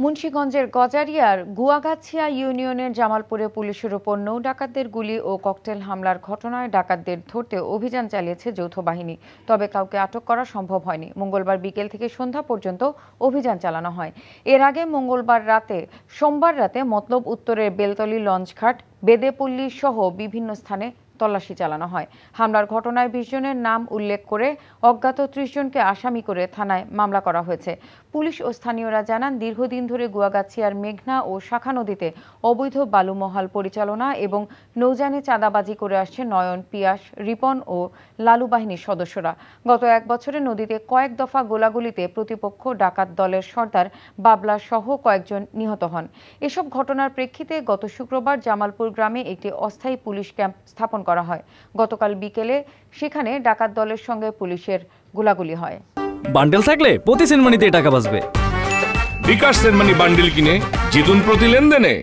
মুন্সিগঞ্জের গজারিয়ার গুয়াগাছিয়া ইউনিয়নের জামালপুরে পুলিশের ওপর নৌ ডাকাতদের গুলি ও ককটেল হামলার ঘটনায় ডাকাতদের ধরতে অভিযান চালিয়েছে যৌথ বাহিনী। তবে কাউকে আটক করা সম্ভব হয়নি। মঙ্গলবার বিকেল থেকে সন্ধ্যা পর্যন্ত অভিযান চালানো হয়। এর আগে সোমবার রাতে মতলব উত্তরের বেলতলী লঞ্চঘাট, বেদেপল্লী সহ বিভিন্ন স্থানে তল্লাশি চালানো হয়। হামলার ঘটনায় 20 জনের নাম উল্লেখ করে অজ্ঞাত 30 জনকে আসামি করে থানায় মামলা করা হয়েছে। পুলিশ ও স্থানীয়রা জানান, দীর্ঘদিন ধরে গুয়াগাছিয়ার মেঘনা ও শাখা নদীতে অবৈধ বালুমহাল পরিচালনা এবং নৌযানে চাঁদাবাজি করে আসছে নয়ন, পিয়াস, রিপন ও লালু বাহিনীর সদস্যরা। গত 1 বছরে নদীতে কয়েক দফা গোলাগুলিতে প্রতিপক্ষ ডাকাত দলের সর্দার বাবলা সহ কয়েকজন নিহত হন। এসব ঘটনার প্রেক্ষিতে গত শুক্রবার জামালপুর গ্রামে একটি অস্থায়ী পুলিশ ক্যাম্প স্থাপন করা হয়। গতকাল বিকেলে সেখানে ডাকাত দলের সঙ্গে পুলিশের গোলাগুলি হয়। বান্ডেল থাকলে প্রতি সেনমানিতে টাকা বাঁচবে। বিকাশ সেনমানি বান্ডেল কিনে জিতুন প্রতি লেনদেনে।